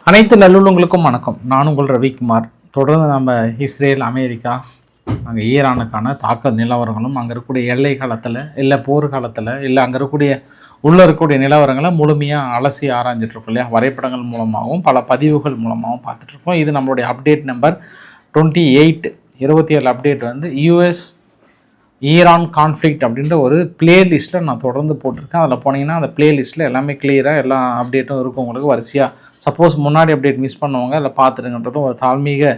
அனைத்து நல்லுள்ளங்களுக்கும் வணக்கம். நான் உங்கள் ரவிக்குமார். தொடர்ந்து நம்ம இஸ்ரேல், அமெரிக்கா, அங்கே ஈரானுக்கான தாக்க நிலவரங்களும், அங்கே இருக்கக்கூடிய எல்லை காலத்தில் இல்லை போர் காலத்தில் இல்லை அங்கே இருக்கக்கூடிய உள்ளே இருக்கக்கூடிய நிலவரங்களை முழுமையாக அலசி ஆராய்ஞ்சிட்ருக்கோம் இல்லையா. வரைபடங்கள் மூலமாகவும் பல பதிவுகள் மூலமாகவும் பார்த்துட்ருக்கோம். இது நம்மளுடைய அப்டேட் நம்பர் 27 அப்டேட் வந்து யூஎஸ் ஈரான் கான்ஃப்ளிக்ட் அப்படின்ற ஒரு பிளேலிஸ்ட்டில் நான் தொடர்ந்து போட்டிருக்கேன். அதில் போனீங்கன்னா அந்த பிளேலிஸ்ட்டில் எல்லாமே கிளியராக எல்லா அப்டேட்டும் இருக்கும் உங்களுக்கு வரிசையாக. சப்போஸ் முன்னாடி அப்டேட் மிஸ் பண்ணுவாங்க அதில் பார்த்துருங்கன்றதும் ஒரு தாழ்மீக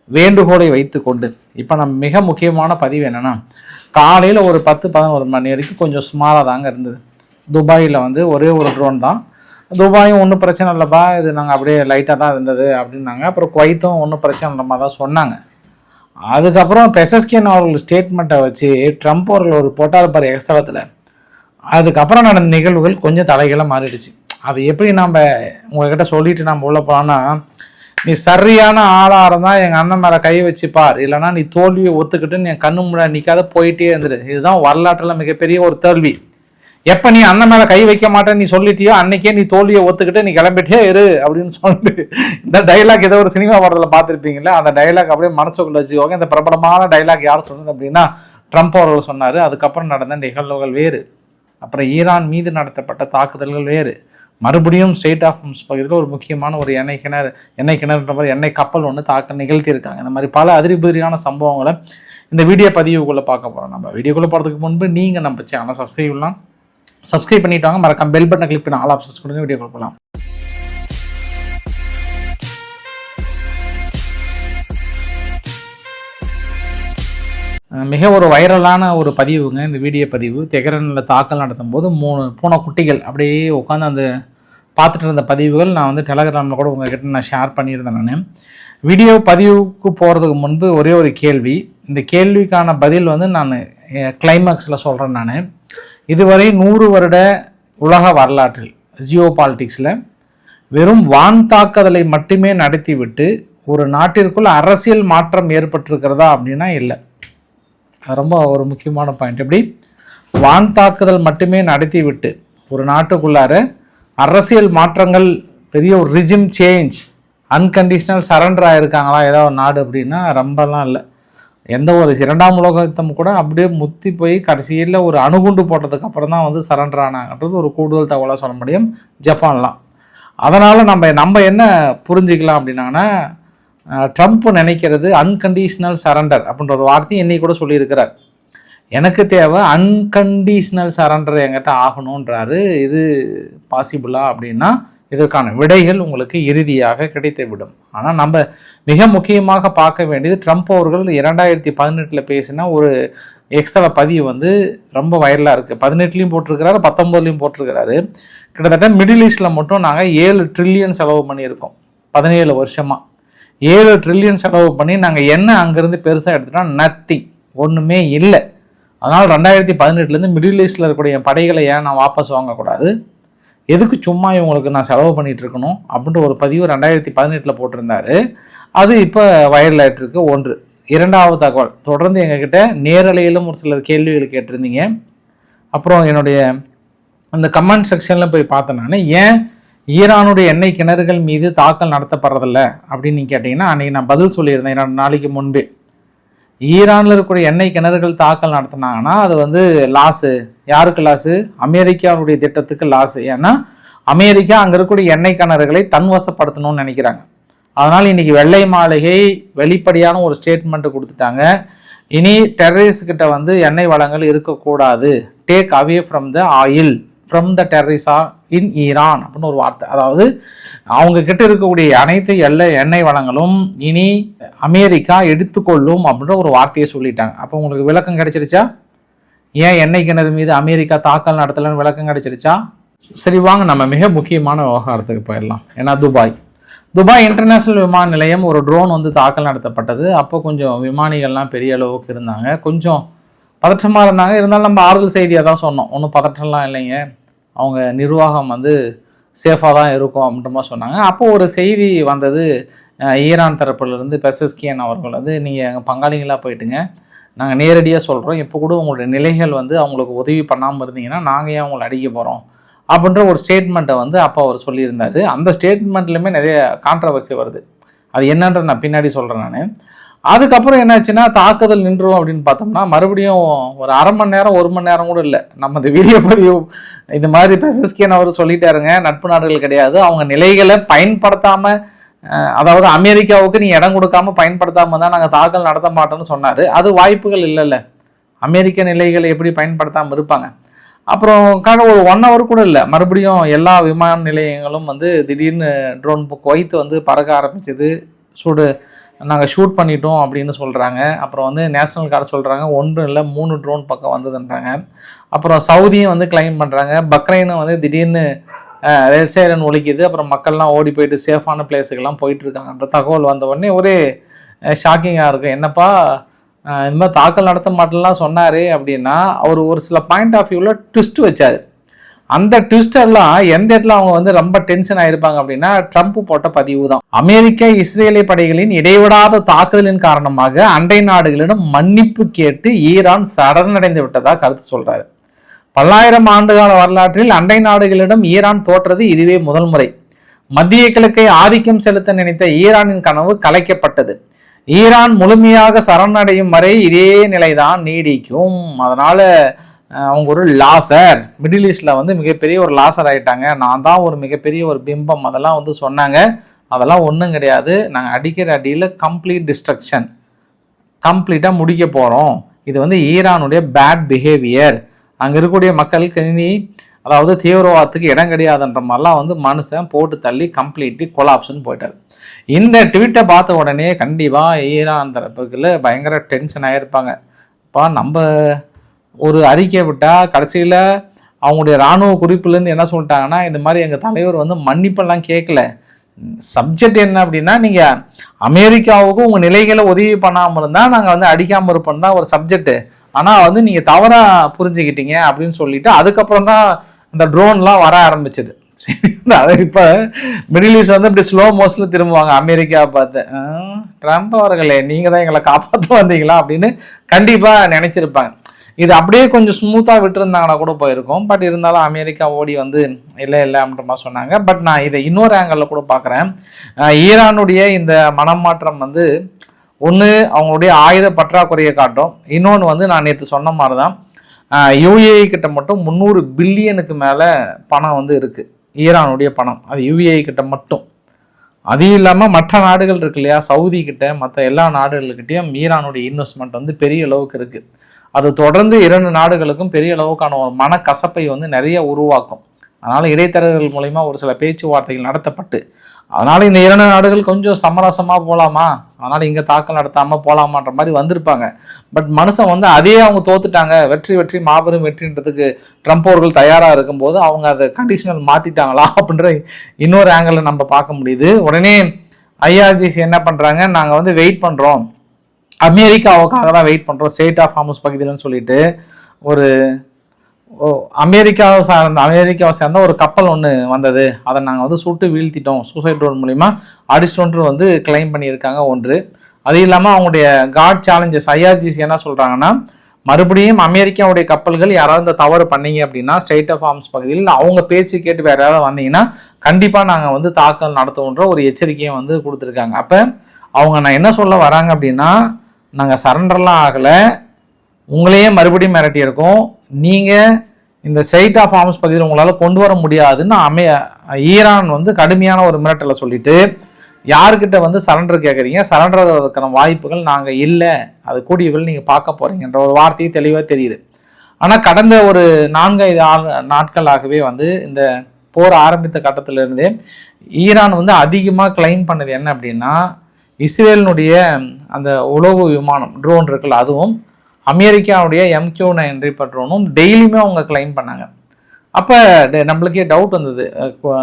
வேண்டுகோளை வைத்து கொண்டு இப்போ நம்ம மிக முக்கியமான பதிவு என்னென்னா, காலையில் ஒரு 10-11 மணி வரைக்கும் கொஞ்சம் சுமாராக தாங்க இருந்தது. துபாயில் வந்து ஒரே ஒரு ட்ரோன் தான். துபாயும் ஒன்றும் பிரச்சனை இல்லைப்பா, இது நாங்கள் அப்படியே லைட்டாக தான் இருந்தது அப்படின்னாங்க. அப்புறம் குவைத்தும் ஒன்றும் பிரச்சனை இல்லை மாதிரி தான் சொன்னாங்க. அதுக்கப்புறம் பெசஸ்கியன் அவர்கள் ஸ்டேட்மெண்ட்டை வச்சு ட்ரம்ப் அவர்கள் ஒரு போட்டால் பாரு எக்ஸ்தலத்தில். அதுக்கப்புறம் நடந்த நிகழ்வுகள் கொஞ்சம் தலைகளாக மாறிடுச்சு. அது எப்படி நம்ம உங்கள்கிட்ட சொல்லிட்டு நம்ம உள்ள போனோன்னா, நீ சரியான ஆளாரம் தான் எங்கள் அண்ணன் மேலே கை வச்சுப்பார், இல்லைனா நீ தோல்வியை ஒத்துக்கிட்டு நீ கண்ணு முன்னாடி நிற்காத போயிட்டே இருந்துரு. இதுதான் வரலாற்றில் மிகப்பெரிய ஒரு தோல்வி. எப்போ நீ அண்ணன் மேலே கை வைக்க மாட்டேன்னு நீ சொல்லிட்டியோ அன்னைக்கே நீ தோல்வியை ஒத்துக்கிட்டு நீ கிளம்பிட்டே இரு அப்படின்னு சொல்லிட்டு இந்த டைலாக் ஏதோ ஒரு சினிமா படத்தில் பார்த்துருப்பீங்களா, அந்த டைலாக் அப்படியே மனசுக்குள்ள வச்சுக்கோங்க. இந்த பிரபலமான டைலாக் யார் சொன்னது அப்படின்னா ட்ரம்ப் அவர்கள் சொன்னார். அதுக்கப்புறம் நடந்த நிகழ்வுகள் வேறு, அப்புறம் ஈரான் மீது நடத்தப்பட்ட தாக்குதல்கள் வேறு, மறுபடியும் ஸ்ட்ரெய்ட் ஆஃப் ஹோர்முஸ் பகுதியில் ஒரு முக்கியமான ஒரு எண்ணெய் கிணறுன்ற மாதிரி எண்ணெய் கப்பல் ஒன்று தாக்கல் நிகழ்த்தியிருக்காங்க. இந்த மாதிரி பல அதிரிபதியான சம்பவங்களை இந்த வீடியோ பதிவுக்குள்ளே பார்க்க போகிறோம். நம்ம வீடியோக்குள்ளே போகிறதுக்கு முன்பு நீங்கள் நம்ம சேனலை சப்ஸ்கிரைப் பண்ணிட்டாங்க, மறக்காம பெல் பட்டனை கிளிக் பண்ணி ஆல் ஆப்ஷன்ஸ் கொடுங்க. வீடியோ கொடுக்கலாம். மிக ஒரு வைரலான ஒரு பதிவுங்க இந்த வீடியோ பதிவு. தெஹ்ரானில் தாக்கல் நடத்தும் போது 3 பூனைக்குட்டிகள் அப்படியே உட்காந்து அந்த பார்த்துட்டு இருந்த பதிவுகள் நான் வந்து டெலகிராமில் கூட உங்கள்கிட்ட நான் ஷேர் பண்ணியிருந்தேன். நான் வீடியோ பதிவுக்கு போகிறதுக்கு முன்பு ஒரே ஒரு கேள்வி. இந்த கேள்விக்கான பதில் வந்து நான் கிளைமேக்ஸில் சொல்கிறேன். நான் இதுவரை 100 வருட உலக வரலாற்றில் ஜியோ பாலிட்டிக்ஸில் வெறும் வான் தாக்குதலை மட்டுமே நடத்திவிட்டு ஒரு நாட்டிற்குள் அரசியல் மாற்றம் ஏற்பட்டிருக்கிறதா அப்படின்னா இல்லை. அது ரொம்ப ஒரு முக்கியமான பாயிண்ட். எப்படி வான் தாக்குதல் மட்டுமே நடத்திவிட்டு ஒரு நாட்டுக்குள்ளார அரசியல் மாற்றங்கள், பெரிய ஒரு ரிஜிம் சேஞ்ச், அன்கண்டிஷனல் சரண்டர் ஆகிருக்காங்களா ஏதோ ஒரு நாடு அப்படின்னா ரொம்பலாம் இல்லை. எந்த ஒரு 2ஆம் உலக யுத்தம் கூட அப்படியே முத்தி போய் கடைசியில் ஒரு அணுகுண்டு போட்டதுக்கு அப்புறம் தான் வந்து சரண்டர் ஆனாங்கன்றது ஒரு கூடுதல் தகவலாக சொல்ல முடியும் ஜப்பான்லாம். அதனால் நம்ம என்ன புரிஞ்சுக்கலாம் அப்படின்னாங்கன்னா, ட்ரம்ப் நினைக்கிறது அன்கண்டிஷனல் சரண்டர் அப்படின்ற ஒரு வார்த்தையை இன்னைக்கு கூட சொல்லியிருக்கிறார். எனக்கு தேவை அன்கண்டிஷனல் சரண்டர் என்கிட்ட ஆகணுன்றாரு. இது பாசிபிளா அப்படின்னா இதற்கான விடைகள் உங்களுக்கு இறுதியாக கிடைத்துவிடும். ஆனால் நம்ம மிக முக்கியமாக பார்க்க வேண்டியது, ட்ரம்ப் அவர்கள் 2018 பேசின ஒரு எக்ஸ்ட்ரா பதிவு வந்து ரொம்ப வைரலாக இருக்குது. 18 போட்டிருக்கிறாரு, 19 போட்டிருக்கிறாரு. கிட்டத்தட்ட மிடில் ஈஸ்டில் மட்டும் நாங்கள் 7 ட்ரில்லியன் செலவு பண்ணியிருக்கோம் 17 வருஷமாக. 7 ட்ரில்லியன் செலவு பண்ணி நாங்கள் என்ன அங்கேருந்து பெருசாக எடுத்துட்டோம்? நத்திங், ஒன்றுமே இல்லை. அதனால் 2018 மிடில் ஈஸ்டில் இருக்கக்கூடிய படைகளை ஏன் நான் வாபஸ் வாங்கக்கூடாது, எதுக்கு சும்மா இவங்களுக்கு நான் செலவு பண்ணிகிட்டு இருக்கணும் அப்படின்ற ஒரு பதிவு 2018 போட்டிருந்தாரு. அது இப்போ வைரல் ஆகிட்டுருக்கு. 1. 2வது தகவல், தொடர்ந்து எங்ககிட்ட நேரலையிலும் ஒரு சில கேள்விகள் கேட்டிருந்தீங்க. அப்புறம் என்னுடைய அந்த கமெண்ட் செக்ஷனில் போய் பார்த்தேன் நான், ஏன் ஈரானுடைய எண்ணெய் கிணறுகள் மீது தாக்கல் நடத்தப்படுறதில்ல அப்படின்னு நீங்கள் கேட்டிங்கன்னா, அன்றைக்கி நான் பதில் சொல்லியிருந்தேன் 2 நாளைக்கு முன்பே. ஈரானில் இருக்கக்கூடிய எண்ணெய் கிணறுகள் தாக்கல் நடத்தினாங்கன்னா அது வந்து லாஸு. யாருக்கு லாஸு? அமெரிக்காவுடைய திட்டத்துக்கு லாஸு. ஏன்னா அமெரிக்கா அங்கே இருக்கக்கூடிய எண்ணெய் கிணறுகளை தன்வசப்படுத்தணும்னு நினைக்கிறாங்க. அதனால் இன்றைக்கி வெள்ளை மாளிகை வெளிப்படையான ஒரு ஸ்டேட்மெண்ட்டு கொடுத்துட்டாங்க. இனி டெரரிஸ்ட்கிட்ட வந்து எண்ணெய் வளங்கள் இருக்கக்கூடாது, take away from the oil from the terrorists in Iran அப்படின்னு ஒரு வார்த்தை. அதாவது அவங்க கிட்ட இருக்கக்கூடிய அனைத்து எண்ணெய் வளங்களும் இனி அமெரிக்கா எடுத்துக்கொள்ளும் அப்படின்ற ஒரு வார்த்தையை சொல்லிட்டாங்க. அப்போ உங்களுக்கு விளக்கம் கிடைச்சிருச்சா? ஏன் எண்ணெய் கிணறு மீது அமெரிக்கா தாக்கல் நடத்தலன்னு விளக்கம் கிடைச்சிருச்சா? சரி, வாங்க நம்ம மிக முக்கியமான விவகாரத்துக்கு போயிடலாம். ஏன்னா துபாய் இன்டர்நேஷ்னல் விமான நிலையம் ஒரு ட்ரோன் வந்து தாக்கல் நடத்தப்பட்டது. அப்போ கொஞ்சம் விமானிகள்லாம் பெரிய அளவுக்கு இருந்தாங்க, கொஞ்சம் பதற்றமாக இருந்தாங்க. இருந்தாலும் நம்ம ஆறுதல் செய்தியாக தான் சொன்னோம், ஒன்றும் பதற்றம்லாம் இல்லைங்க, அவங்க நிர்வாகம் வந்து சேஃபாக தான் இருக்கும் அப்படின்ற மாதிரி சொன்னாங்க. அப்போது ஒரு செய்தி வந்தது ஈரான் தரப்புலேருந்து. பெசஸ்கியன் அவர்கள் வந்து, நீங்கள் எங்கள் பங்காளிகளாக போயிட்டுங்க, நாங்கள் நேரடியாக சொல்கிறோம், இப்போ கூட உங்களுடைய நிலைகள் வந்து அவங்களுக்கு உதவி பண்ணாமல் இருந்தீங்கன்னா நாங்கள் ஏன் உங்களை அடிக்க போகிறோம் அப்படின்ற ஒரு ஸ்டேட்மெண்ட்டை வந்து அப்போ அவர் சொல்லியிருந்தார். அந்த ஸ்டேட்மெண்ட்லையுமே நிறைய கான்ட்ரவர்சி வருது. அது என்னன்ற நான் பின்னாடி சொல்கிறேன் நான். அதுக்கப்புறம் என்னாச்சுன்னா தாக்குதல் நின்றும் அப்படின்னு பார்த்தோம்னா மறுபடியும் ஒரு அரை மணி நேரம் 1 மணி நேரம் கூட இல்லை, நம்ம இந்த வீடியோ பதிவு இந்த மாதிரி பெசஸ்கியன் அவர் சொல்லிட்டாருங்க, நட்பு நாடுகள் கிடையாது, அவங்க நிலைகளை பயன்படுத்தாமல், அதாவது அமெரிக்காவுக்கு நீ இடம் கொடுக்காம பயன்படுத்தாமல் தான் நாங்கள் தாக்கல் நடத்த மாட்டோம்னு சொன்னார். அது வாய்ப்புகள் இல்லைல்ல, அமெரிக்க நிலைகளை எப்படி பயன்படுத்தாமல் இருப்பாங்க. அப்புறம் ஒரு 1 hour கூட இல்லை, மறுபடியும் எல்லா விமான நிலையங்களும் வந்து திடீர்னு ட்ரோன் குவைத்து வந்து பறக்க ஆரம்பிச்சது, நாங்கள் ஷூட் பண்ணிட்டோம் அப்படின்னு சொல்கிறாங்க. அப்புறம் வந்து நேஷனல் கார்டு சொல்கிறாங்க 1 இல்லை 3 ட்ரோன் பக்கம் வந்ததுன்றாங்க. அப்புறம் சவுதியும் வந்து கிளைம் பண்ணுறாங்க, பக்ரைனும் வந்து திடீர்னு ரெட் சைரன் ஒலிக்குது, அப்புறம் மக்கள்லாம் ஓடி போயிட்டு சேஃபான பிளேஸுக்கெல்லாம் போயிட்டுருக்காங்கன்ற தகவல் வந்த உடனே ஒரே ஷாக்கிங்காக இருக்கும். என்னப்பா இந்த மாதிரி தாக்கல் நடத்த மாட்டேலாம் சொன்னார் அப்படின்னா அவர் ஒரு சில பாயிண்ட் ஆஃப் வியூவில் ட்விஸ்ட் வச்சார். அந்த ட்விஸ்டர்லாம் எந்த இடத்துல அவங்க வந்து ரொம்ப டென்ஷன் ஆயிருப்பாங்க அப்படின்னா ட்ரம்ப் போட்ட பதிவு தான். அமெரிக்க இஸ்ரேலிய படைகளின் இடைவிடாத தாக்குதலின் காரணமாக அண்டை நாடுகளிடம் மன்னிப்பு கேட்டு ஈரான் சரணடைந்து விட்டதா கருத்து சொல்றாரு. 1000 ஆண்டுகால வரலாற்றில் அண்டை நாடுகளிடம் ஈரான் தோற்றது இதுவே முதல் முறை. மத்திய கிழக்கை ஆதிக்கம் செலுத்த நினைத்த ஈரானின் கனவு கலைக்கப்பட்டது. ஈரான் முழுமையாக சரணடையும் வரை இதே நிலைதான் நீடிக்கும். அதனால அவங்க ஒரு லாசர், மிடில் ஈஸ்டில் வந்து மிகப்பெரிய ஒரு லாசர் ஆகிட்டாங்க, நான் தான் ஒரு மிகப்பெரிய ஒரு பிம்பம், அதெல்லாம் வந்து சொன்னாங்க. அதெல்லாம் ஒன்றும் கிடையாது, நாங்கள் அடிக்கிற அடியில் கம்ப்ளீட் டிஸ்ட்ரக்ஷன், கம்ப்ளீட்டாக முடிக்க போகிறோம். இது வந்து ஈரானுடைய பேட் பிஹேவியர், அங்கே இருக்கக்கூடிய மக்களுக்கு இனி அதாவது தீவிரவாதத்துக்கு இடம் கிடையாதுன்ற மாதிரிலாம் வந்து மனுஷன் போட்டு தள்ளி கம்ப்ளீட்லி கொலாப்ஸ்ன்னு போயிட்டார். இந்த ட்வீட்டை பார்த்த உடனே கண்டிப்பாக ஈரான் தரப்புக்குள்ள பயங்கர டென்ஷன் ஆகிருப்பாங்க. இப்போ நம்ம ஒரு அறிக்கை விட்டால் கடைசியில் அவங்களுடைய இராணுவ குறிப்புலேருந்து என்ன சொல்லிட்டாங்கன்னா, இந்த மாதிரி எங்கள் தலைவர் வந்து மன்னிப்பெல்லாம் கேட்கல, சப்ஜெக்ட் என்ன அப்படின்னா நீங்கள் அமெரிக்காவுக்கு உங்கள் நிலைகளை உதவி பண்ணாமல் இருந்தால் நாங்கள் வந்து அடிக்காமல் இருப்போம் தான் ஒரு சப்ஜெக்டு, ஆனால் வந்து நீங்கள் தவறாக புரிஞ்சுக்கிட்டீங்க அப்படின்னு சொல்லிட்டு அதுக்கப்புறம் தான் இந்த ட்ரோன்லாம் வர ஆரம்பிச்சது. அது இப்போ மிடில் ஈஸ்ட் வந்து இப்படி ஸ்லோ மோஷனில் திரும்புவாங்க அமெரிக்காவை பார்த்து, ட்ரம்ப் அவர்களே நீங்கள் தான் எங்களை காப்பாற்ற வந்தீங்களா அப்படின்னு கண்டிப்பாக நினச்சிருப்பாங்க. இது அப்படியே கொஞ்சம் ஸ்மூத்தாக விட்டுருந்தாங்கன்னா கூட போயிருக்கும். பட் இருந்தாலும் அமெரிக்கா ஓடி வந்து இல்லை அப்படின்ற மாதிரி சொன்னாங்க. பட் நான் இதை இன்னொரு ஆங்கிளில் கூட பார்க்குறேன். ஈரானுடைய இந்த மனமாற்றம் வந்து ஒன்று அவங்களுடைய ஆயுத பற்றாக்குறையை காட்டும், இன்னொன்று வந்து நான் நேற்று சொன்ன மாதிரி தான் யுஏஇ கிட்ட மட்டும் 300 பில்லியனுக்கு மேலே பணம் வந்து இருக்குது, ஈரானுடைய பணம், அது யுஏஇ கிட்ட மட்டும். அது இல்லாமல் மற்ற நாடுகள் இருக்கு இல்லையா, சவுதி கிட்ட, மற்ற எல்லா நாடுகள்கிட்டையும் ஈரானுடைய இன்வெஸ்ட்மெண்ட் வந்து பெரிய அளவுக்கு இருக்குது. அது தொடர்ந்து 2 நாடுகளுக்கும் பெரிய அளவுக்கான ஒரு மனக்கசப்பை வந்து நிறைய உருவாக்கும். அதனால் இடைத்தரகர்கள் மூலமா ஒரு சில பேச்சுவார்த்தைகள் நடத்தப்பட்டு, அதனால் இந்த 2 நாடுகள் கொஞ்சம் சமரசமாக போகலாமா, அதனால் இங்கே தாக்கல் நடத்தாமல் போகலாமான்ற மாதிரி வந்திருப்பாங்க. பட் மனுஷன் வந்து அதே அவங்க தோத்துட்டாங்க, வெற்றி மாபெரும் வெற்றின்றதுக்கு ட்ரம்ப் அவர்கள் தயாராக இருக்கும்போது அவங்க அதை கண்டிஷனல் மாற்றிட்டாங்களா அப்படின்ற இன்னொரு ஆங்கிளில் நம்ம பார்க்க முடியுது. உடனே ஐஆர்ஜிசி என்ன பண்ணுறாங்க, நாங்கள் வந்து வெயிட் பண்ணுறோம், அமெரிக்காவுக்காக தான் வெயிட் பண்ணுறோம் ஸ்டேட் ஆஃப் ஹார்முஸ் பகுதியில்னு சொல்லிட்டு ஒரு அமெரிக்காவை சேர்ந்த ஒரு கப்பல் ஒன்று வந்தது, அதை நாங்கள் வந்து சுட்டு வீழ்த்திட்டோம் சூசைட் ட்ரோன் மூலிமா அடிஸ்டோன்று வந்து கிளைம் பண்ணியிருக்காங்க ஒன்று. அது இல்லாமல் அவங்களுடைய காட் சேலஞ்சஸ் ஐஆர்ஜிசி என்ன சொல்கிறாங்கன்னா, மறுபடியும் அமெரிக்காவுடைய கப்பல்கள் யாராவது இந்த தவறு பண்ணீங்க அப்படின்னா ஸ்டேட் ஆஃப் ஹார்முஸ் பகுதியில் அவங்க பேச்சு கேட்டு வேறு யாராவது வந்தீங்கன்னா கண்டிப்பாக நாங்கள் வந்து தாக்கல் நடத்துவோன்ற ஒரு எச்சரிக்கையை வந்து கொடுத்துருக்காங்க. அப்போ அவங்க நான் என்ன சொல்ல வராங்க அப்படின்னா, நாங்கள் சரண்டர்லாம் ஆகலை, உங்களையே மறுபடியும் மிரட்டியிருக்கோம், நீங்கள் இந்த ஸ்டேட் ஆஃப் ஹார்முஸ் பகுதியில் உங்களால் கொண்டு வர முடியாதுன்னு ஈரான் வந்து கடுமையான ஒரு மிரட்டலை சொல்லிட்டு, யாருக்கிட்ட வந்து சரண்டர் கேட்குறீங்க, சரண்டர் ஆகிறதுக்கான வாய்ப்புகள் நாங்கள் இல்லை, அது கூடியவில் நீங்கள் பார்க்க போகிறீங்கன்ற ஒரு வார்த்தையை தெளிவாக தெரியுது. ஆனால் கடந்த ஒரு 4-5 நாட்களாகவே வந்து இந்த போர் ஆரம்பித்த கட்டத்திலிருந்தே ஈரான் வந்து அதிகமாக கிளைம் பண்ணது என்ன அப்படின்னா, இஸ்ரேலினுடைய அந்த உளவு விமானம் ட்ரோன் இருக்குல்ல, அதுவும் அமெரிக்காவுடைய MQ-9 ரீப்பர் ட்ரோனும் டெய்லியுமே அவங்க கிளைம் பண்ணாங்க. அப்போ நம்மளுக்கே டவுட் வந்தது,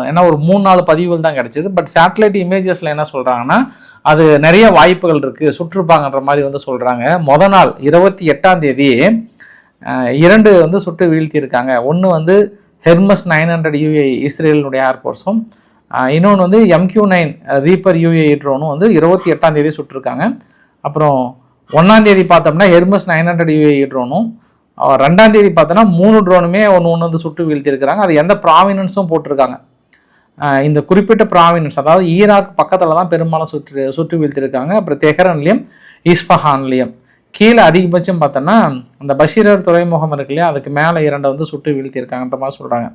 ஏன்னா ஒரு 3-4 பதிவுகள் தான் கிடச்சிது. பட் சேட்டலைட் இமேஜஸில் என்ன சொல்கிறாங்கன்னா, அது நிறைய வாய்ப்புகள் இருக்குது, சுற்றுப்பாங்கன்ற மாதிரி வந்து சொல்கிறாங்க. மொதல் நாள் 28ஆம் தேதி 2 வந்து சுட்டு வீழ்த்தியிருக்காங்க. ஒன்று வந்து ஹெர்மஸ் 900 UAE இஸ்ரேலினுடைய ஏர்ஃபோர்ஸும், இன்னொன்று வந்து MQ-9 ரீப்பர் UAE ட்ரோனும் வந்து 28ஆம் தேதி சுட்டிருக்காங்க. அப்புறம் 1ஆம் தேதி பார்த்தோம்னா ஹெர்மஸ் 900 UAE ட்ரோனும், 2ஆம் தேதி பார்த்தோன்னா 3 ட்ரோனுமே ஒன்று வந்து சுட்டு வீழ்த்தியிருக்கிறாங்க. அது எந்த ப்ராவினன்ஸும் போட்டிருக்காங்க. இந்த குறிப்பிட்ட ப்ராவினன்ஸ், அதாவது ஈராக் பக்கத்தில் தான் பெரும்பாலும் சுட்டு வீழ்த்திருக்காங்க. அப்புறம் தெஹ்ரான்லேயும் இஸ்ஃபஹான்லேயும். கீழே அதிகபட்சம் பார்த்தோன்னா அந்த பஷீர் துறைமுகம் இருக்கு இல்லையா, அதுக்கு மேலே 2 வந்து சுட்டு வீழ்த்தியிருக்காங்கன்ற மாதிரி சொல்கிறாங்க.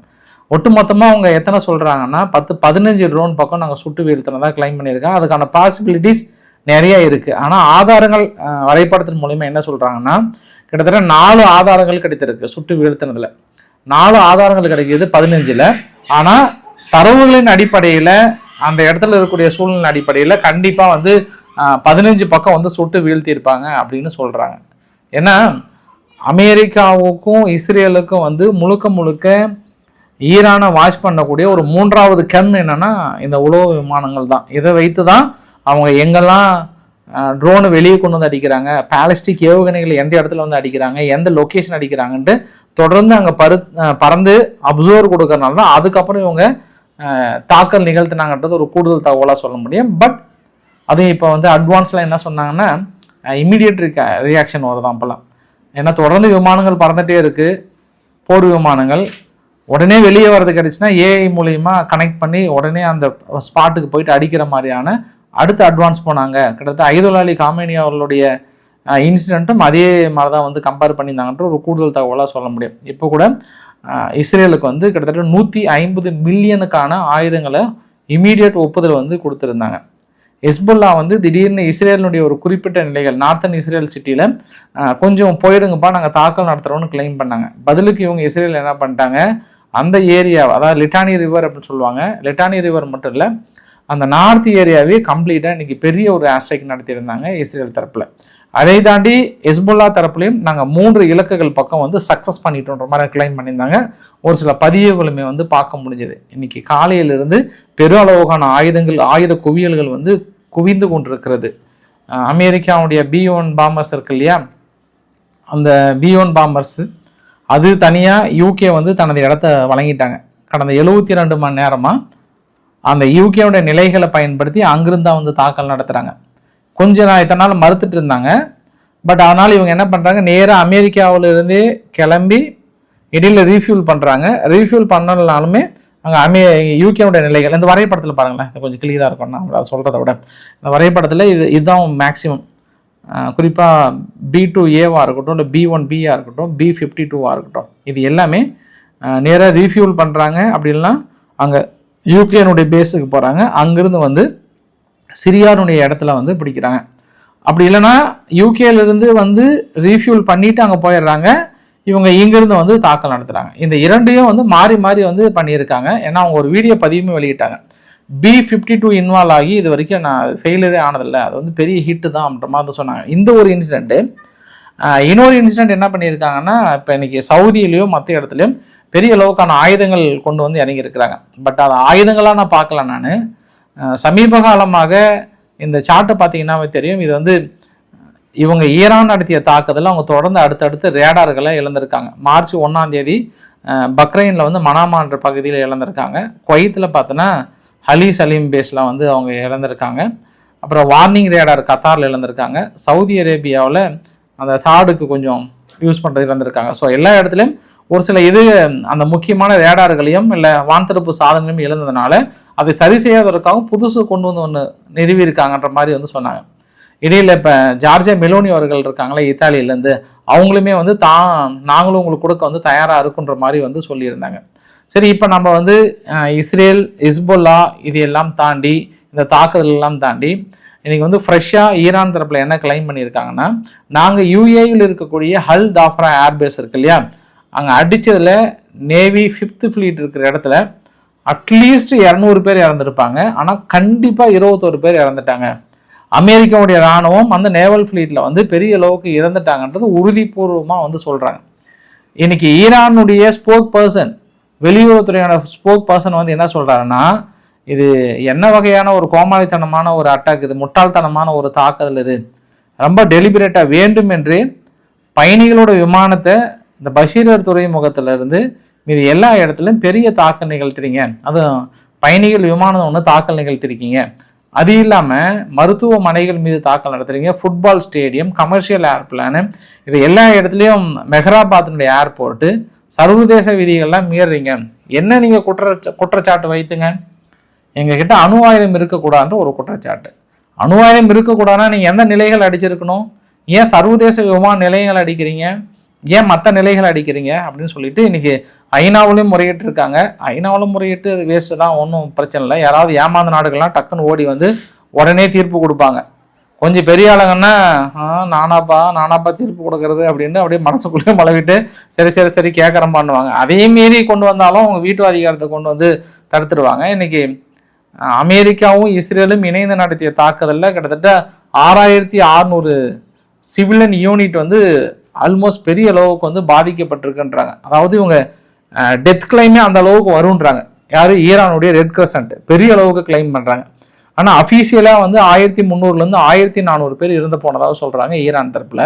ஒட்டுமொத்தமாக அவங்க எத்தனை சொல்கிறாங்கன்னா 10-15 ட்ரோன் பக்கம் நாங்கள் சுட்டு வீழ்த்தினதாக கிளைம் பண்ணியிருக்காங்க. அதுக்கான பாசிபிலிட்டிஸ் நிறைய இருக்குது. ஆனால் ஆதாரங்கள் வரைபடத்தின் மூலிமா என்ன சொல்கிறாங்கன்னா கிட்டத்தட்ட 4 ஆதாரங்கள் கிடைத்திருக்கு சுட்டு வீழ்த்தினதில். 4 ஆதாரங்கள் கிடைக்கிது 15. ஆனால் தரவுகளின் அடிப்படையில் அந்த இடத்துல இருக்கக்கூடிய சூழ்நிலை அடிப்படையில் கண்டிப்பாக வந்து 15 பக்கம் வந்து சுட்டு வீழ்த்தியிருப்பாங்க அப்படின்னு சொல்கிறாங்க. ஏன்னா அமெரிக்காவுக்கும் இஸ்ரேலுக்கும் வந்து முழுக்க ஈரானை வாட்ச் பண்ணக்கூடிய ஒரு 3வது கண் என்னன்னா இந்த உளவு விமானங்கள் தான். இதை வைத்து தான் அவங்க எங்கெல்லாம் ட்ரோனு வெளியே கொண்டு வந்து அடிக்கிறாங்க, பாலிஸ்டிக் ஏவுகணைகள் எந்த இடத்துல வந்து அடிக்கிறாங்க, எந்த லொக்கேஷன் அடிக்கிறாங்கன்ட்டு தொடர்ந்து அங்கே பறந்து அப்சர்வ் கொடுக்கறனால தான் அதுக்கப்புறம் இவங்க தாக்கல் நிகழ்த்தினாங்கன்றது ஒரு கூடுதல் தகவலாக சொல்ல முடியும். பட் அதுவும் இப்போ வந்து அட்வான்ஸில் என்ன சொன்னாங்கன்னா இமீடியட் ரியாக்ஷன் வருதான் அப்போல்லாம். ஏன்னா தொடர்ந்து விமானங்கள் பறந்துகிட்டே இருக்குது, போர் விமானங்கள். உடனே வெளியே வர்றது கிடைச்சுன்னா ஏஐ மூலிமா கனெக்ட் பண்ணி உடனே அந்த ஸ்பாட்டுக்கு போயிட்டு அடிக்கிற மாதிரியான அடுத்து அட்வான்ஸ் போனாங்க. கிட்டத்தட்ட அயதுல்லா அலி காமேனி அவர்களுடைய இன்சிடென்ட்டும் அதே மாதிரி தான் வந்து கம்பேர் பண்ணியிருந்தாங்கன்ற ஒரு கூடுதல் தகவலாக சொல்ல முடியும். இப்போ கூட இஸ்ரேலுக்கு வந்து கிட்டத்தட்ட 150 மில்லியனுக்கான ஆயுதங்களை இமீடியட் ஒப்புதல் வந்து கொடுத்துருந்தாங்க. ஹெஸ்புல்லா வந்து திடீர்னு இஸ்ரேலினுடைய ஒரு குறிப்பிட்ட நிலைகள் நார்த்தன் இஸ்ரேல் சிட்டியில் கொஞ்சம் போயிடுங்கப்பா நாங்கள் தாக்கல் நடத்துகிறோன்னு கிளைம் பண்ணாங்க. பதிலுக்கு இவங்க இஸ்ரேல் என்ன பண்ணிட்டாங்க, அந்த ஏரியா அதாவது லிட்டானி ரிவர் அப்படின்னு சொல்லுவாங்க, லிட்டானி ரிவர் மட்டும் இல்லை அந்த நார்த் ஏரியாவே கம்ப்ளீட்டாக இன்றைக்கி பெரிய ஒரு ஆஸ்ட்ரைக் நடத்தியிருந்தாங்க இஸ்ரேல் தரப்பில். அதை தாண்டி ஹெஸ்புல்லா தரப்புலையும் நாங்கள் 3 இலக்குகள் பக்கம் வந்து சக்ஸஸ் பண்ணிட்டோன்ற மாதிரி கிளைம் பண்ணியிருந்தாங்க. ஒரு சில பதிவுகளுமே வந்து பார்க்க முடிஞ்சது. இன்றைக்கி காலையிலிருந்து பெரு அளவுக்கான ஆயுத குவியல்கள் வந்து குவிந்து கொண்டிருக்கிறது. அமெரிக்காவுடைய B-1 பாம்பர்ஸ் இருக்கு இல்லையா, அந்த B-1 பாம்பர்ஸ் அது தனியாக யூகே வந்து தனது இடத்த வழங்கிட்டாங்க. கடந்த 72 மணி நேரமாக அந்த யூகேவுடைய நிலைகளை பயன்படுத்தி அங்கிருந்து தான் வந்து தாக்கல் நடத்துகிறாங்க. கொஞ்சம் நான் இத்தனை நாள் மறுத்துட்டு இருந்தாங்க. பட் அதனால் இவங்க என்ன பண்ணுறாங்க, நேராக அமெரிக்காவிலிருந்தே கிளம்பி இடையில் ரீஃபியூல் பண்ணுறாங்க. ரீஃபியூல் பண்ணலனாலுமே அங்கே யூகேவுடைய நிலைகள் இந்த வரைபடத்தில் பாருங்களேன், கொஞ்சம் கிளியராக இருக்கும். நான் அதை சொல்கிறத விட இந்த வரைபடத்தில் இதுதான் மேக்ஸிமம். குறிப்பாக B-2A இருக்கட்டும், இல்லை B-1Bயாக இருக்கட்டும், B-52 இருக்கட்டும், இது எல்லாமே நேராக ரீஃபியூல் பண்ணுறாங்க. அப்படி இல்லைனா அங்கே யூகேனுடைய பேஸுக்கு போகிறாங்க, அங்கேருந்து வந்து சிரியானுடைய இடத்துல வந்து பிடிக்கிறாங்க. அப்படி இல்லைன்னா யூகேலேருந்து வந்து ரீஃபியூல் பண்ணிவிட்டு அங்கே போயிடுறாங்க, இவங்க இங்கேருந்து வந்து தாக்கல் நடத்துகிறாங்க. இந்த 2ஐயும் வந்து மாறி மாறி வந்து பண்ணியிருக்காங்க. ஏன்னா அவங்க ஒரு வீடியோ பதிவுமே வெளியிட்டாங்க. B-52 இன்வால்வ் ஆகி இது வரைக்கும் நான் ஃபெயிலியரே ஆனதில்லை, அது வந்து பெரிய ஹிட்டு தான் அப்படின்ற மாதிரி சொன்னாங்க. இந்த ஒரு இன்சிடெண்ட்டு. இன்னொரு இன்சிடெண்ட் என்ன பண்ணியிருக்காங்கன்னா, இப்போ இன்றைக்கி சவுதியிலையும் மற்ற இடத்துலையும் பெரிய அளவுக்கான ஆயுதங்கள் கொண்டு வந்து இறங்கியிருக்கிறாங்க. பட் அது ஆயுதங்களாக நான் பார்க்கல. நான் சமீப காலமாக இந்த சார்ட்டை பார்த்தீங்கன்னாவே தெரியும், இது வந்து இவங்க ஈரான் நடத்திய தாக்குதல் அவங்க தொடர்ந்து அடுத்தடுத்து ரேடார்களை இழந்திருக்காங்க. மார்ச் 1ஆம் தேதி பக்ரைனில் வந்து மனாமான்ற பகுதியில் இழந்திருக்காங்க. குவைத்தில் பார்த்தோன்னா ஹலி சலீம் பேஸில் வந்து அவங்க இழந்திருக்காங்க. அப்புறம் வார்னிங் ரேடார் கத்தாரில் இழந்திருக்காங்க. சவுதி அரேபியாவில் அந்த தாடுக்கு கொஞ்சம் யூஸ் பண்ணுறது இழந்திருக்காங்க. ஸோ எல்லா இடத்துலையும் ஒரு சில அந்த முக்கியமான ரேடார்களையும் இல்லை வான்தடுப்பு சாதனையும் இழந்ததுனால அதை சரி செய்யாததற்காக புதுசு கொண்டு வந்து ஒன்று நிறுவியிருக்காங்கன்ற மாதிரி வந்து சொன்னாங்க. இடையில் இப்போ ஜார்ஜியா மெலோனி அவர்கள் இருக்காங்களே இத்தாலியிலேருந்து, அவங்களுமே வந்து நாங்களும் உங்களுக்கு கொடுக்க வந்து தயாராக இருக்குன்ற மாதிரி வந்து சொல்லியிருந்தாங்க. சரி, இப்போ நம்ம வந்து இஸ்ரேல், ஹிஸ்புல்லா இது எல்லாம் தாண்டி இந்த தாக்குதல் எல்லாம் தாண்டி இன்றைக்கி வந்து ஃப்ரெஷ்ஷாக ஈரான் தரப்பில் என்ன கிளைம் பண்ணியிருக்காங்கன்னா, நாங்கள் UAEயில் இருக்கக்கூடிய ஹல் தாஃப்ரா ஏர்பேஸ் இருக்கு இல்லையா, அங்கே அடித்ததில் நேவி 5th ஃப்ளீட் இருக்கிற இடத்துல அட்லீஸ்ட் 200 பேர் இறந்துருப்பாங்க. ஆனால் கண்டிப்பாக 21 பேர் இறந்துட்டாங்க. அமெரிக்காவுடைய இராணுவம் அந்த நேவல் ஃப்ளீட்டில் வந்து பெரிய அளவுக்கு இறந்துட்டாங்கன்றது உறுதிபூர்வமாக வந்து சொல்கிறாங்க. இன்றைக்கி ஈரானுடைய ஸ்போக் பர்சன், வெளியுறவுத்துறையான ஸ்போக் பர்சன் வந்து என்ன சொல்கிறாருன்னா, இது என்ன வகையான ஒரு கோமாளித்தனமான ஒரு அட்டாக், இது முட்டாள்தனமான ஒரு தாக்குதல், இது ரொம்ப டெலிபரேட்டாக வேண்டும் என்று பயணிகளோட விமானத்தை இந்த பஷீர் துறைமுகத்திலிருந்து மீது எல்லா இடத்துலையும் பெரிய தாக்கல் நிகழ்த்துறீங்க, அதுவும் பயணிகள் விமானம் ஒன்று தாக்கல் நிகழ்த்திருக்கீங்க, அது இல்லாமல் மருத்துவமனைகள் மீது தாக்கல் நடத்துறீங்க, ஃபுட்பால் ஸ்டேடியம், கமர்ஷியல் ஏர்பிளானு, இது எல்லா இடத்துலையும் மெஹராபாத்தினுடைய ஏர்போர்ட்டு, சர்வதேச விதிகள்லாம் மீறுறீங்க. என்ன நீங்கள் குற்றச்சாட்டு வைத்துங்க? எங்ககிட்ட அணு ஆயுதம் இருக்கக்கூடாதுன்ற ஒரு குற்றச்சாட்டு. அணு ஆயுதம் இருக்கக்கூடாதுன்னா நீங்கள் எந்த நிலைகள் அடிச்சிருக்கணும்? ஏன் சர்வதேச விமான நிலையங்கள் அடிக்கிறீங்க? ஏன் மற்ற நிலைகள் அடிக்கிறீங்க அப்படின்னு சொல்லிட்டு இன்னைக்கு ஐநாவிலையும் முறையிட்டு இருக்காங்க. ஐநாவிலும் முறையிட்டு அது வேஸ்ட்டு தான், ஒன்றும் பிரச்சனை இல்லை. யாராவது ஏமாந்த நாடுகள்லாம் டக்குன்னு ஓடி வந்து உடனே தீர்ப்பு கொடுப்பாங்க. கொஞ்சம் பெரிய ஆளுங்கன்னா நானாப்பா தீர்ப்பு கொடுக்கறது அப்படின்னு அப்படியே மனசுக்குள்ளே மழவிட்டு சரி கேட்குறேன் பண்ணுவாங்க. அதே மீறி கொண்டு வந்தாலும் அவங்க வீட்டு அதிகாரத்தை கொண்டு வந்து தடுத்துடுவாங்க. இன்னைக்கு அமெரிக்காவும் இஸ்ரேலும் இணைந்து நடத்திய தாக்குதலில் கிட்டத்தட்ட 6600 சிவிலியன் யூனிட் வந்து ஆல்மோஸ்ட் பெரிய அளவுக்கு வந்து பாதிக்கப்பட்டிருக்குன்றாங்க. அதாவது இவங்க டெத் கிளைமே அந்த அளவுக்கு வருன்றாங்க. யார்? ஈரானுடைய ரெட் கிரசன்ட் பெரிய அளவுக்கு கிளைம் பண்ணுறாங்க. ஆனால் அஃபீஷியலாக வந்து 1300 1400 பேர் இறந்து போனதாக சொல்கிறாங்க ஈரான் தரப்பில்.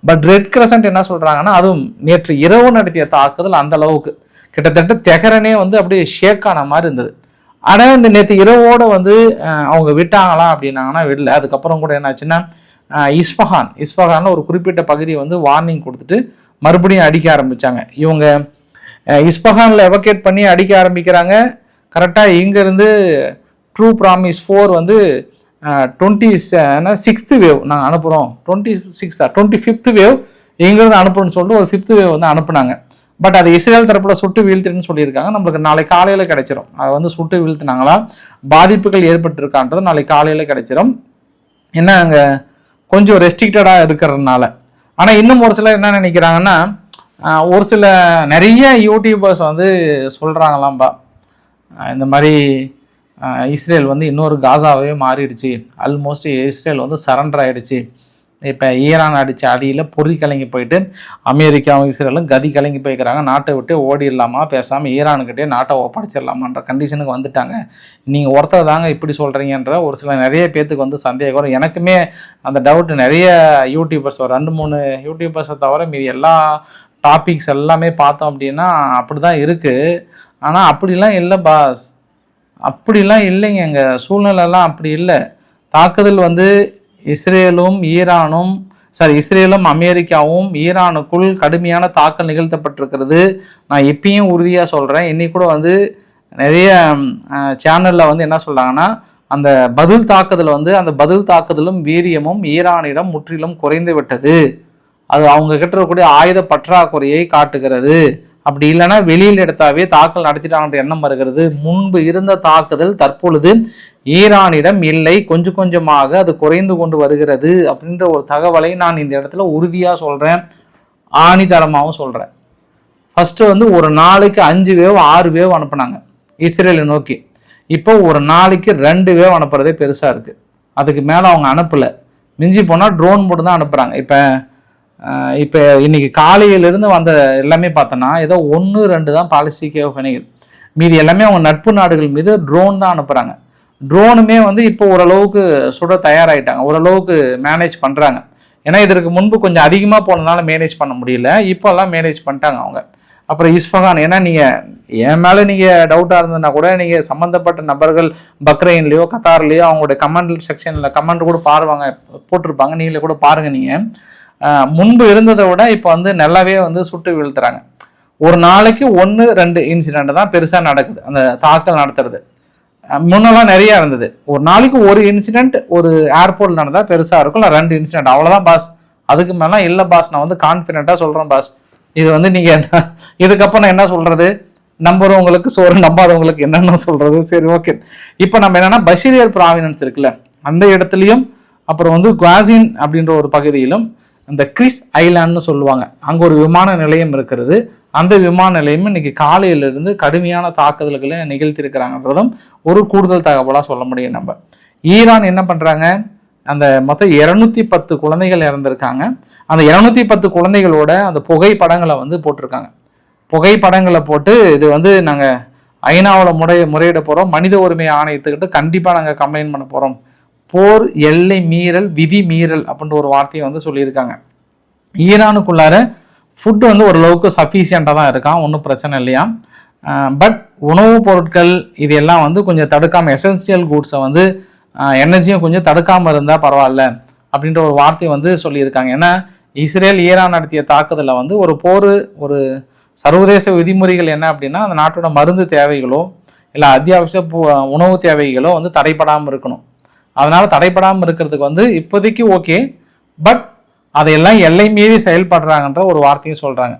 பட் ரெட் கிரசன்ட் என்ன சொல்கிறாங்கன்னா, அதுவும் நேற்று இரவு நடத்திய தாக்குதல் அந்த அளவுக்கு கிட்டத்தட்ட தெஹ்ரானே வந்து அப்படியே ஷேக் ஆன மாதிரி இருந்தது. ஆனால் இந்த நேற்று இரவோடு வந்து அவங்க விட்டாங்களா அப்படின்னாங்கன்னா விடல. அதுக்கப்புறம் கூட என்னாச்சுன்னா இஸ்ஃபஹானில் ஒரு குறிப்பிட்ட பகுதியை வந்து வார்னிங் கொடுத்துட்டு மறுபடியும் அடிக்க ஆரம்பித்தாங்க. இவங்க இஸ்ஃபஹானில் எவகேட் பண்ணி அடிக்க ஆரம்பிக்கிறாங்க. கரெக்டாக இங்கேருந்து ட்ரூ ப்ராமிஸ் 4 வந்து 26th வேவ் நாங்கள் அனுப்புகிறோம். 25th வேவ் இங்கேருந்து அனுப்புறோன்னு சொல்லிட்டு ஒரு 5th வேவ் வந்து அனுப்புனாங்க. பட் அது இஸ்ரேல் தரப்பில் சுட்டு வீழ்த்துன்னு சொல்லியிருக்காங்க. நம்மளுக்கு நாளை காலையில் கிடைச்சிரும். அதை வந்து சுட்டு வீழ்த்தினாங்களா, பாதிப்புகள் ஏற்பட்டிருக்கான்றது நாளை காலையில் கிடைச்சிரும். ஏன்னா அங்கே கொஞ்சம் ரெஸ்ட்ரிக்டடாக இருக்கிறதுனால. ஆனால் இன்னும் ஒரு சிலர் என்ன நினைக்கிறாங்கன்னா, ஒரு சில நிறைய யூடியூபர்ஸ் வந்து சொல்கிறாங்களாம்பா, இந்த மாதிரி இஸ்ரேல் வந்து இன்னொரு காசாவே மாறிடுச்சு, ஆல்மோஸ்ட் இஸ்ரேல் வந்து சரண்டர் ஆகிடுச்சு, இப்போ ஈரான் அடித்த அடியில் பொறி கலங்கி போயிட்டு அமெரிக்காவும் இஸ்ரேலும் கதி கலங்கி போய்க்கிறாங்க, நாட்டை விட்டு ஓடிடலாமா, பேசாமல் ஈரானுக்கிட்டே நாட்டை ஒப்படைச்சிடலாமான்ற கண்டிஷனுக்கு வந்துட்டாங்க, நீங்கள் ஒருத்தர் தாங்க இப்படி சொல்கிறீங்கன்ற ஒரு சில நிறைய பேர்த்துக்கு வந்து சந்தேகம் வரும். எனக்குமே அந்த டவுட் நிறைய யூடியூபர்ஸ், ஒரு 2-3 யூடியூபர்ஸை தவிர மீதி எல்லா டாபிக்ஸ் எல்லாமே பார்த்தோம் அப்படின்னா அப்படி தான் இருக்குது. ஆனால் அப்படிலாம் இல்லை பாஸ், அப்படிலாம் இல்லைங்க. எங்கள் சூழ்நிலைலாம் அப்படி இல்லை. தாக்குதல் வந்து இஸ்ரேலும் அமெரிக்காவும் ஈரானுக்குள் கடுமையான தாக்கல் நிகழ்த்தப்பட்டிருக்கிறது. நான் எப்பயும் உறுதியாக சொல்கிறேன். இன்னைக்கு கூட வந்து நிறைய சேனலில் வந்து என்ன சொல்கிறாங்கன்னா, அந்த பதில் தாக்குதல் வந்து அந்த பதில் தாக்குதலும் வீரியமும் ஈரானிடம் முற்றிலும் குறைந்து விட்டது, அது அவங்க கிட்ட இருக்கக்கூடிய ஆயுத பற்றாக்குறையை காட்டுகிறது, அப்படி இல்லைன்னா வெளியில் எடுத்தாவே தாக்கல் நடத்திட்டாங்கன்ற எண்ணம் வருகிறது. முன்பு இருந்த தாக்குதல் தற்பொழுது ஈரானிடம் இல்லை, கொஞ்சம் கொஞ்சமாக அது குறைந்து கொண்டு வருகிறது அப்படின்ற ஒரு தகவலை நான் இந்த இடத்துல உறுதியாக சொல்கிறேன், ஆணிதரமாகவும் சொல்கிறேன். ஃபஸ்ட்டு வந்து ஒரு நாளைக்கு 5 வேவ் 6 வேவ் அனுப்புனாங்க இஸ்ரேலை நோக்கி. இப்போ ஒரு நாளைக்கு 2 வேவ் அனுப்புறதே பெருசாக இருக்குது. அதுக்கு மேலே அவங்க அனுப்பலை. மிஞ்சி போனால் ட்ரோன் மட்டும் தான் அனுப்புகிறாங்க. இப்போ இன்னைக்கு காலையிலிருந்து வந்த எல்லாமே பார்த்தோன்னா ஏதோ 1-2 தான் பாலிஸ்டிக் ஏவுகணைகள், மீதி எல்லாமே அவங்க நட்பு நாடுகள் மீது ட்ரோன் தான் அனுப்புகிறாங்க. ட்ரோனுமே வந்து இப்போ ஓரளவுக்கு சுட தயாராகிட்டாங்க, ஓரளவுக்கு மேனேஜ் பண்ணுறாங்க. ஏன்னா இதற்கு முன்பு கொஞ்சம் அதிகமாக போனதுனால மேனேஜ் பண்ண முடியல, இப்போல்லாம் மேனேஜ் பண்ணிட்டாங்க அவங்க. அப்புறம் இஸ்ஃபஹான், ஏன்னா நீங்கள் என் மேலே நீங்கள் டவுட்டாக இருந்ததுன்னா கூட நீங்கள் சம்மந்தப்பட்ட நபர்கள் பக்ரைன்லேயோ கத்தார்லேயோ அவங்களுடைய கமெண்ட் செக்ஷனில் கமெண்ட் கூட போட்டிருப்பாங்க, நீங்களே கூட பாருங்கள். நீங்கள் முன்பு இருந்ததை விட இப்போ வந்து நல்லாவே வந்து சுட்டு வீழ்த்துறாங்க. ஒரு நாளைக்கு 1-2 இன்சிடென்ட் தான் பெருசாக நடக்குது அந்த தாக்கல் நடத்துறது. முன்னெல்லாம் நிறையா இருந்தது, ஒரு நாளைக்கு ஒரு இன்சிடென்ட் ஒரு ஏர்போர்ட்டில் நடந்தால் பெருசாக இருக்கும், இல்லை 2 இன்சிடென்ட் அவ்வளோதான் பாஸ், அதுக்கு மேலாம் இல்லை பாஸ், நான் வந்து கான்ஃபிடென்ட்டாக சொல்கிறேன் பாஸ். இது வந்து நீங்கள் இதுக்கப்புறம் நான் என்ன சொல்கிறது, நம்புறவங்களுக்கு சோறு, நம்பாதவங்களுக்கு என்னென்ன சொல்கிறது. சரி, ஓகே. இப்போ நம்ம என்னென்னா பஷீரியர் ப்ராவினன்ஸ் இருக்குல்ல, அந்த இடத்துலையும் அப்புறம் வந்து குவாசின் அப்படின்ற ஒரு பகுதியிலும் அந்த கிறிஸ் ஐலாண்ட்னு சொல்லுவாங்க, அங்கே ஒரு விமான நிலையம் இருக்கிறது. அந்த விமான நிலையம் இன்னைக்கு காலையிலிருந்து கடுமையான தாக்குதல்களை நிகழ்த்தியிருக்கிறாங்கன்றதும் ஒரு கூடுதல் தகவலாக சொல்ல முடியும். நம்ம ஈரான் என்ன பண்ணுறாங்க, அந்த மொத்தம் 210 குழந்தைகள் இறந்துருக்காங்க. அந்த 210 குழந்தைகளோட அந்த புகைப்படங்களை வந்து போட்டிருக்காங்க. புகைப்படங்களை போட்டு இது வந்து நாங்கள் ஐநாவில் முறையிட போகிறோம், மனித உரிமை ஆணையத்துக்கிட்ட கண்டிப்பாக நாங்கள் கம்ப்ளைண்ட் பண்ண போகிறோம், போர் எல்லை மீறல் விதி மீறல் அப்படின்ற ஒரு வார்த்தையை வந்து சொல்லியிருக்காங்க. ஈரானுக்குள்ளார ஃபுட்டு வந்து ஓரளவுக்கு சஃபிஷியண்ட்டாக தான் இருக்கான், ஒன்றும் பிரச்சனை இல்லையா. பட் உணவுப் பொருட்கள் இது எல்லாம் வந்து கொஞ்சம் தடுக்காமல் எசென்சியல் கூட்ஸை வந்து எனர்ஜியும் கொஞ்சம் தடுக்காமல் இருந்தால் பரவாயில்ல அப்படின்ற ஒரு வார்த்தையை வந்து சொல்லியிருக்காங்க. ஏன்னா இஸ்ரேல் ஈரான் நடத்திய தாக்குதலில் வந்து ஒரு போர், ஒரு சர்வதேச விதிமுறைகள் என்ன அப்படின்னா அந்த நாட்டோட மருந்து தேவைகளோ இல்லை அத்தியாவசிய உணவு தேவைகளோ வந்து தடைப்படாமல் இருக்கணும். அதனால் தடைப்படாமல் இருக்கிறதுக்கு வந்து இப்போதைக்கு ஓகே, பட் அதையெல்லாம் எல்லை மீறி செயல்படுறாங்கன்ற ஒரு வார்த்தையும் சொல்கிறாங்க.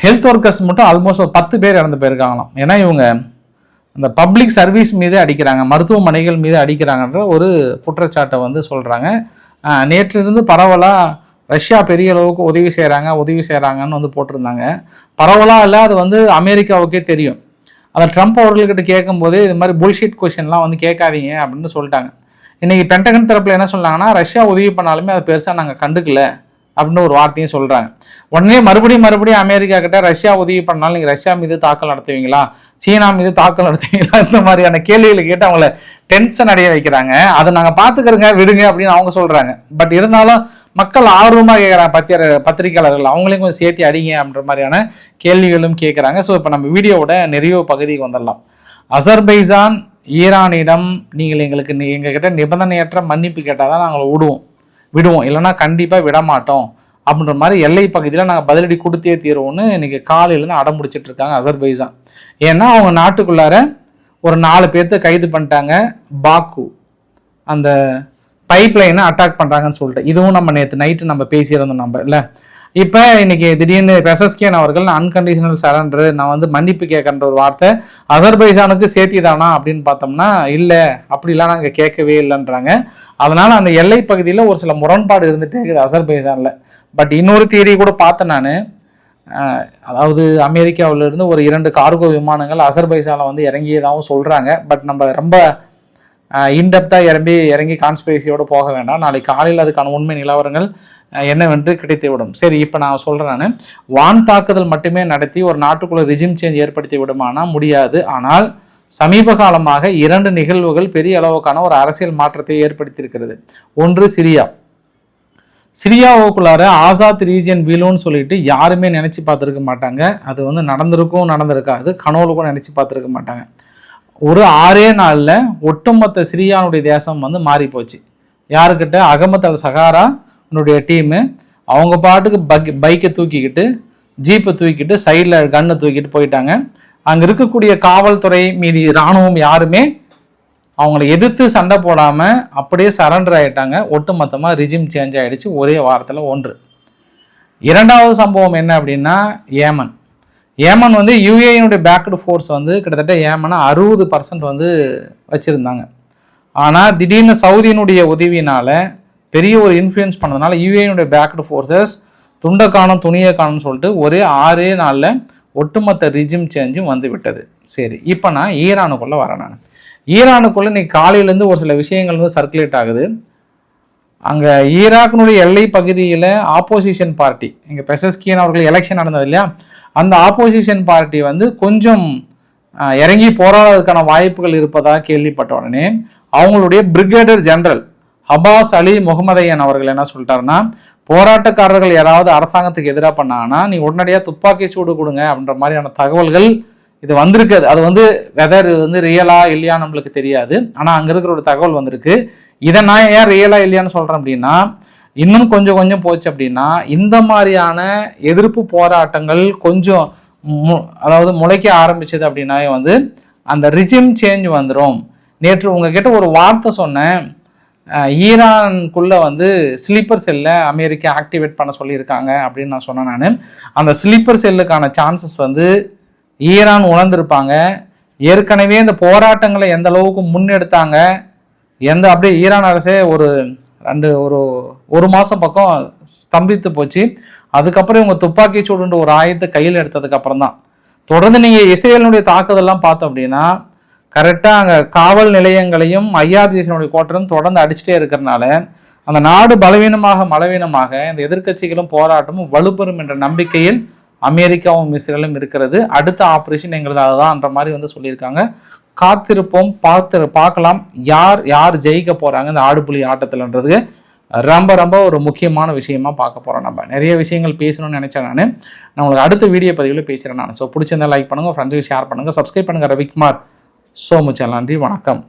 ஹெல்த் ஒர்க்கர்ஸ் மட்டும் ஆல்மோஸ்ட் ஒரு 10 பேர் இறந்து போயிருக்காங்களாம். ஏன்னா இவங்க அந்த பப்ளிக் சர்வீஸ் மீது அடிக்கிறாங்க, மருத்துவமனைகள் மீது அடிக்கிறாங்கன்ற ஒரு குற்றச்சாட்டை வந்து சொல்கிறாங்க. நேற்றிலிருந்து பரவலாக ரஷ்யா பெரிய அளவுக்கு உதவி செய்கிறாங்கன்னு வந்து போட்டிருந்தாங்க. பரவலாக இல்லை, அது வந்து அமெரிக்காவுக்கே தெரியும். அதை ட்ரம்ப் அவர்கள்கிட்ட கேட்கும்போது இது மாதிரி புல்ஷிட் கொஷின்லாம் வந்து கேட்காதீங்க அப்படின்னு சொல்லிட்டாங்க. இன்றைக்கி பென்டகன் தரப்பில் என்ன சொன்னாங்கன்னா, ரஷ்யா உதவி பண்ணாலுமே அதை பெருசாக நாங்கள் கண்டுக்கல அப்படின்னு ஒரு வார்த்தையும் சொல்கிறாங்க. உடனே மறுபடியும் அமெரிக்கா கிட்ட ரஷ்யா உதவி பண்ணாலும் நீங்கள் ரஷ்யா மீது தாக்கல் நடத்துவீங்களா, சீனா மீது தாக்கல் நடத்துவீங்களா, இந்த மாதிரியான கேள்விகளை கேட்டு அவங்கள டென்ஷன் அடைய வைக்கிறாங்க. அதை நாங்கள் பார்த்துக்கிறோங்க விடுங்க அப்படின்னு அவங்க சொல்கிறாங்க. பட் இருந்தாலும் மக்கள் ஆர்வமாக கேட்குறாங்க, பத்திரிகையாளர்கள் அவங்களையும் கொஞ்சம் சேர்த்து அடிங்க அப்படின்ற மாதிரியான கேள்விகளும் கேட்குறாங்க. ஸோ இப்போ நம்ம வீடியோவோட நிறைவு பகுதிக்கு வந்துடலாம். அசர்பைஜான் ஈரானிடம் நீங்கள் எங்ககிட்ட நிபந்தனையற்ற மன்னிப்பு கேட்டால் தான் நாங்கள் விடுவோம், இல்லைனா கண்டிப்பாக விடமாட்டோம் அப்படின்ற மாதிரி எல்லை பகுதியில் நாங்கள் பதிலடி கொடுத்தே தீருவோம்னு இன்றைக்கி காலையிலேருந்து அடம் முடிச்சிட்டு இருக்காங்க அசர்பைஜான். ஏன்னா அவங்க நாட்டுக்குள்ளார ஒரு 4 பேர்த்த கைது பண்ணிட்டாங்க, பாக்கு அந்த பைப் லைனை அட்டாக் பண்ணுறாங்கன்னு சொல்லிட்டு. இதுவும் நம்ம நேற்று நைட்டு நம்ம பேசியிருந்தோம் நம்ம இல்லை. இப்போ இன்னைக்கு திடீர்னு பெசஸ்கியன் அவர்கள் அன்கண்டிஷனல் சரண்டர், நான் வந்து மன்னிப்பு கேட்கன்ற ஒரு வார்த்தை அசர்பைஜானுக்கு சேர்த்திதானா அப்படின்னு பார்த்தோம்னா இல்லை, அப்படிலாம் நாங்கள் கேட்கவே இல்லைன்றாங்க. அதனால் அந்த எல்லை பகுதியில் ஒரு சில முரண்பாடு இருந்துகிட்டே இருக்குது அசர்பைஜானில். பட் இன்னொரு தியரி கூட பார்த்தேன் நான். அதாவது அமெரிக்காவிலிருந்து ஒரு 2 கார்கோ விமானங்கள் அசர்பைஜானில் வந்து இறங்கியதாகவும் சொல்கிறாங்க. பட் நம்ம ரொம்ப இன்டெப்த்தாக இறங்கி கான்ஸ்பிரசியோடு போக வேண்டாம். நாளைக்கு காலையில் அதுக்கான உண்மை நிலவரங்கள் என்னவென்று கிடைத்துவிடும். சரி, இப்போ நான் சொல்கிறேன், வான் தாக்குதல் மட்டுமே நடத்தி ஒரு நாட்டுக்குள்ள ரிஜிம் சேஞ்ச் ஏற்படுத்தி விடுமானா முடியாது. ஆனால் சமீப காலமாக 2 நிகழ்வுகள் பெரிய அளவுக்கான ஒரு அரசியல் மாற்றத்தை ஏற்படுத்தியிருக்கிறது. ஒன்று சிரியாவுக்குள்ளார ஆசாத் ரீஜியன் வீலுன்னு சொல்லிட்டு யாருமே நினச்சி பார்த்துருக்க மாட்டாங்க. அது வந்து நடந்திருக்காது, கனவுலுக்கும் நினச்சி பார்த்துருக்க மாட்டாங்க. ஒரு 6 நாளில் ஒட்டுமொத்த சிரியானுடைய தேசம் வந்து மாறி போச்சு. யாருக்கிட்ட? அகமத் அல் சகாரா டீமு அவங்க பாட்டுக்கு பைக்கை தூக்கிக்கிட்டு, ஜீப்பை தூக்கிட்டு, சைடில் கன்னை தூக்கிட்டு போயிட்டாங்க. அங்கே இருக்கக்கூடிய காவல்துறை மீதி இராணுவம் யாருமே அவங்கள எதிர்த்து சண்டை போடாமல் அப்படியே சரண்டர் ஆகிட்டாங்க. ஒட்டுமொத்தமாக ரிஜிம் சேஞ்ச் ஆகிடுச்சு ஒரே வாரத்தில். ஒன்று. இரண்டாவது சம்பவம் என்ன அப்படின்னா, ஏமன் வந்து யுஏஇனுடைய பேக்டு ஃபோர்ஸ் வந்து கிட்டத்தட்ட ஏமனை 60% வந்து வச்சுருந்தாங்க. ஆனால் திடீர்னு சவுதியினுடைய உதவியினால் பெரிய ஒரு இன்ஃப்ளூயன்ஸ் பண்ணதுனால யுஏஇனுடைய பேக்டு ஃபோர்ஸஸ் துண்டை காணும் துணியை காணும்னு சொல்லிட்டு ஒரே 6 நாளில் ஒட்டுமொத்த ரிஜிம் சேஞ்சும் வந்து விட்டது. சரி, இப்போ நான் ஈரானுக்குள்ளே வரேன். ஈரானுக்குள்ளே இன்னைக்கு காலையிலேருந்து ஒரு சில விஷயங்கள் வந்து சர்க்குலேட் ஆகுது. அங்கே ஈராக்கினுடைய எல்லை பகுதியில் ஆப்போசிஷன் பார்ட்டி, இங்கே பெசஸ்கியன் அவர்கள் எலெக்ஷன் நடந்தது இல்லையா, அந்த ஆப்போசிஷன் பார்ட்டி வந்து கொஞ்சம் இறங்கி போராடுறதுக்கான வாய்ப்புகள் இருப்பதாக கேள்விப்பட்ட உடனே அவங்களுடைய பிரிகேடியர் ஜெனரல் அப்பாஸ் அலி முகமதையன் அவர்கள் என்ன சொல்லிட்டாருன்னா, போராட்டக்காரர்கள் யாராவது அரசாங்கத்துக்கு எதிராக பண்ணாங்கன்னா நீ உடனடியாக துப்பாக்கி சூடு கொடுங்க அப்படின்ற மாதிரியான தகவல்கள் இது வந்திருக்குது. அது வந்து வெதர் வந்து ரியலா இல்லையா நம்மளுக்கு தெரியாது, ஆனால் அங்கே இருக்கிற ஒரு தகவல் வந்திருக்கு. இதை நான் ஏன் ரியலா இல்லையான்னு சொல்கிறேன் அப்படின்னா, இன்னும் கொஞ்சம் போச்சு அப்படின்னா இந்த மாதிரியான எதிர்ப்பு போராட்டங்கள் கொஞ்சம் அதாவது முளைக்க ஆரம்பிச்சது அப்படின்னா வந்து அந்த ரிஜிம் சேஞ்ச் வந்துடும். நேற்று உங்ககிட்ட ஒரு வார்த்தை சொன்னேன், ஈரானுக்குள்ளே வந்து ஸ்லீப்பர் செல்லை அமெரிக்கா ஆக்டிவேட் பண்ண சொல்லியிருக்காங்க அப்படின்னு நான் சொன்னேன். நான் அந்த ஸ்லீப்பர் செல்லுக்கான சான்சஸ் வந்து ஈரான் உணர்ந்திருப்பாங்க. ஏற்கனவே இந்த போராட்டங்களை எந்த அளவுக்கு முன்னெடுத்தாங்க, அப்படியே ஈரான் அரசே ஒரு மாதம் பக்கம் ஸ்தம்பித்து போச்சு. அதுக்கப்புறம் இவங்க துப்பாக்கி சூடுன்ற ஒரு ஆயுதத்தை கையில் எடுத்ததுக்கப்புறம் தான் தொடர்ந்து நீங்கள் இஸ்ரேலினுடைய தாக்குதல்லாம் பார்த்தோம் அப்படின்னா கரெக்டாக அங்கே காவல் நிலையங்களையும் ஐஆர்ஜிசியினுடைய கோட்டரும் தொடர்ந்து அடிச்சுட்டே இருக்கிறனால அந்த நாடு பலவீனமாக இந்த எதிர்க்கட்சிகளும் போராட்டமும் வலுப்பெறும் என்ற நம்பிக்கையில் அமெரிக்காவும் இஸ்ரேலும் இருக்கிறது. அடுத்த ஆப்ரேஷன் எங்களுக்கு அதுதான்ன்ற மாதிரி வந்து சொல்லியிருக்காங்க. காத்திருப்போம், பார்க்கலாம் யார் ஜெயிக்க போகிறாங்க இந்த ஆடுபுலி ஆட்டத்தில்ன்றது ரொம்ப ஒரு முக்கியமான விஷயமா பார்க்க போகிறோம். நம்ம நிறைய விஷயங்கள் பேசணும்னு நினச்சேன். நான் உங்களுக்கு அடுத்த வீடியோ பதிவில் பேசுகிறேன் நான். ஸோ பிடிச்சிருந்தா லைக் பண்ணுங்கள், ஃப்ரெண்ட்ஸுக்கு ஷேர் பண்ணுங்கள், சப்ஸ்கிரைப் பண்ணுங்கள். Ravikumar, so much. நன்றி, வணக்கம்.